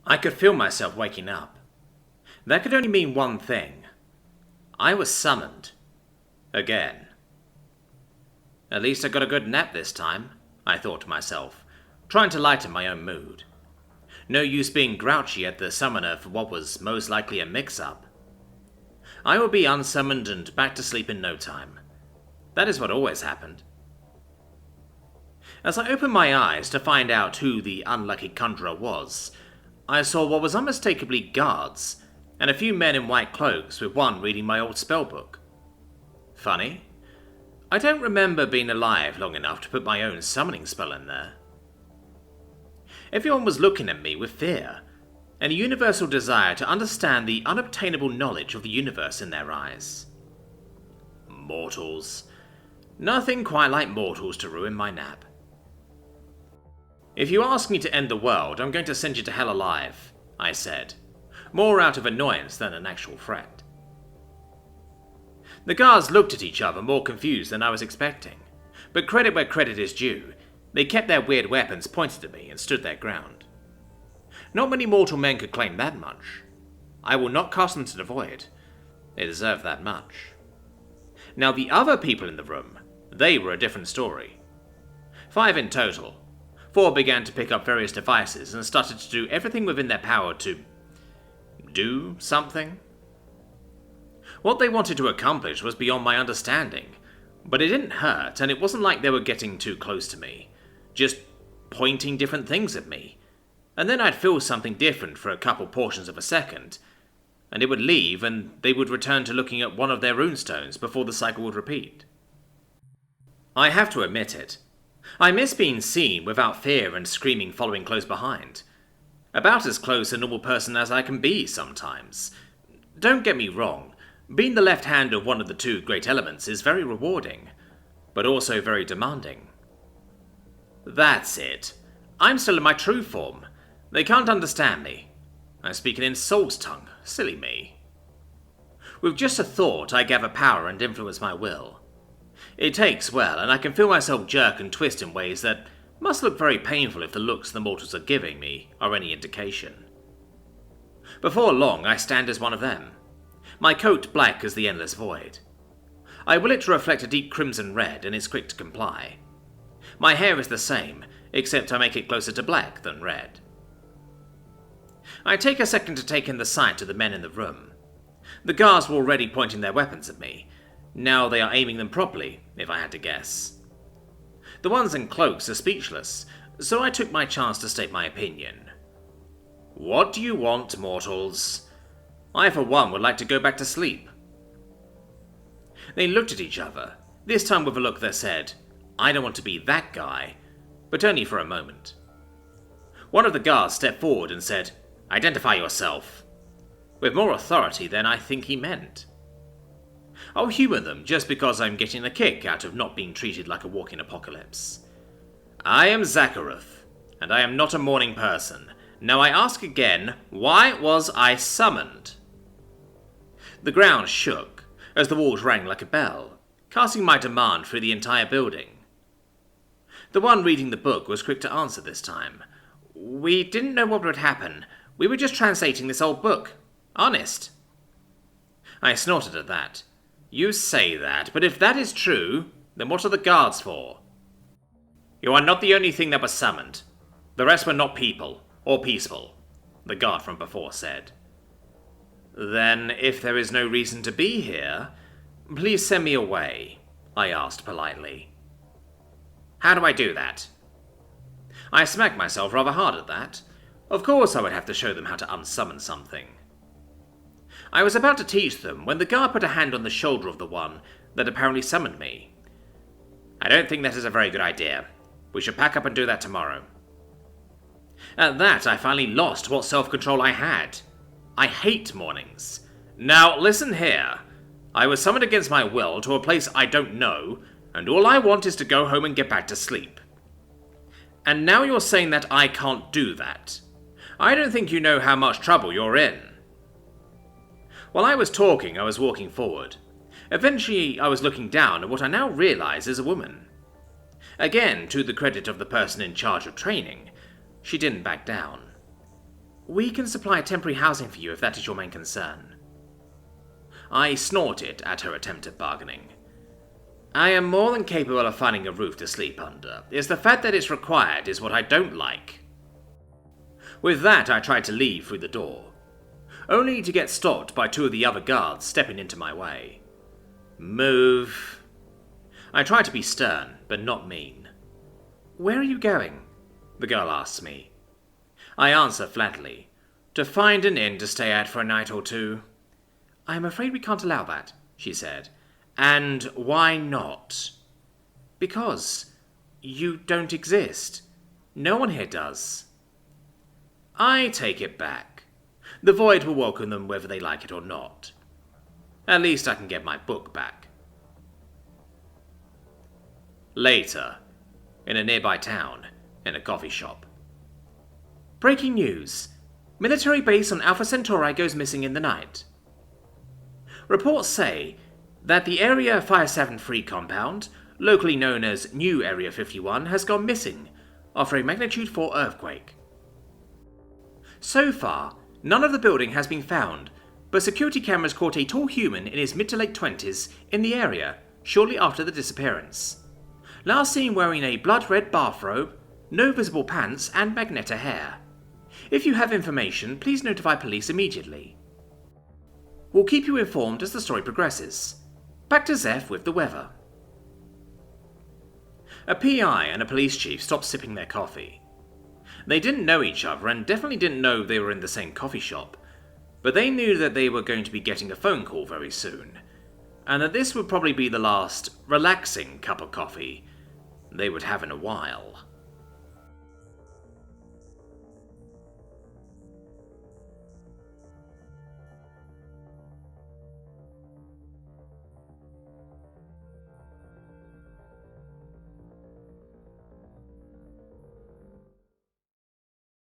I could feel myself waking up. That could only mean one thing. I was summoned. Again. At least I got a good nap this time, I thought to myself, trying to lighten my own mood. No use being grouchy at the summoner for what was most likely a mix-up. I would be unsummoned and back to sleep in no time. That is what always happened. As I opened my eyes to find out who the unlucky conjurer was, I saw what was unmistakably guards, and a few men in white cloaks with one reading my old spellbook. Funny. I don't remember being alive long enough to put my own summoning spell in there. Everyone was looking at me with fear, and a universal desire to understand the unobtainable knowledge of the universe in their eyes. Mortals. Nothing quite like mortals to ruin my nap. If you ask me to end the world, I'm going to send you to hell alive, I said, more out of annoyance than an actual threat. The guards looked at each other more confused than I was expecting, but credit where credit is due, they kept their weird weapons pointed at me and stood their ground. Not many mortal men could claim that much. I will not cast them to the void. They deserve that much. Now the other people in the room, they were a different story. 5 in total. 4 began to pick up various devices and started to do everything within their power to do something. What they wanted to accomplish was beyond my understanding, but it didn't hurt, and it wasn't like they were getting too close to me, just pointing different things at me, and then I'd feel something different for a couple portions of a second, and it would leave and they would return to looking at one of their runestones before the cycle would repeat. I have to admit it. I miss being seen without fear and screaming following close behind. About as close a normal person as I can be sometimes. Don't get me wrong, being the left hand of one of the 2 great elements is very rewarding, but also very demanding. That's it. I'm still in my true form. They can't understand me. I'm speaking in soul's tongue. Silly me. With just a thought, I gather power and influence my will. It takes, well, and I can feel myself jerk and twist in ways that must look very painful if the looks the mortals are giving me are any indication. Before long, I stand as one of them. My coat black as the endless void. I will it to reflect a deep crimson red, and is quick to comply. My hair is the same, except I make it closer to black than red. I take a second to take in the sight of the men in the room. The guards were already pointing their weapons at me. Now they are aiming them properly, if I had to guess. The ones in cloaks are speechless, so I took my chance to state my opinion. What do you want, mortals? I, for one, would like to go back to sleep. They looked at each other, this time with a look that said, I don't want to be that guy, but only for a moment. One of the guards stepped forward and said, Identify yourself, with more authority than I think he meant. I'll humour them just because I'm getting a kick out of not being treated like a walking apocalypse. I am Zakhareth, and I am not a morning person. Now I ask again, why was I summoned? The ground shook, as the walls rang like a bell, casting my demand through the entire building. The one reading the book was quick to answer this time. We didn't know what would happen. We were just translating this old book. Honest. I snorted at that. You say that, but if that is true, then what are the guards for? You are not the only thing that was summoned. The rest were not people, or peaceful, the guard from before said. Then, if there is no reason to be here, please send me away, I asked politely. How do I do that? I smacked myself rather hard at that. Of course I would have to show them how to unsummon something. I was about to teach them when the guard put a hand on the shoulder of the one that apparently summoned me. I don't think that is a very good idea. We should pack up and do that tomorrow. At that, I finally lost what self-control I had. I hate mornings. Now, listen here. I was summoned against my will to a place I don't know, and all I want is to go home and get back to sleep. And now you're saying that I can't do that. I don't think you know how much trouble you're in. While I was talking, I was walking forward. Eventually, I was looking down at what I now realize is a woman. Again, to the credit of the person in charge of training, she didn't back down. We can supply temporary housing for you if that is your main concern. I snorted at her attempt at bargaining. I am more than capable of finding a roof to sleep under. It's the fact that it's required is what I don't like. With that, I tried to leave through the door, only to get stopped by two of the other guards stepping into my way. Move. I tried to be stern, but not mean. Where are you going? The girl asks me. I answer flatly, to find an inn to stay at for a night or two. I am afraid we can't allow that, she said. And why not? Because you don't exist. No one here does. I take it back. The void will welcome them whether they like it or not. At least I can get my book back. Later, in a nearby town, in a coffee shop. Breaking news. Military base on Alpha Centauri goes missing in the night. Reports say that the Area 573 compound, locally known as New Area 51, has gone missing after a magnitude 4 earthquake. So far, none of the building has been found, but security cameras caught a tall human in his mid to late 20s in the area shortly after the disappearance. Last seen wearing a blood-red bathrobe, no visible pants, and magenta hair. If you have information, please notify police immediately. We'll keep you informed as the story progresses. Back to Zeph with the weather. A PI and a police chief stopped sipping their coffee. They didn't know each other and definitely didn't know they were in the same coffee shop, but they knew that they were going to be getting a phone call very soon, and that this would probably be the last relaxing cup of coffee they would have in a while.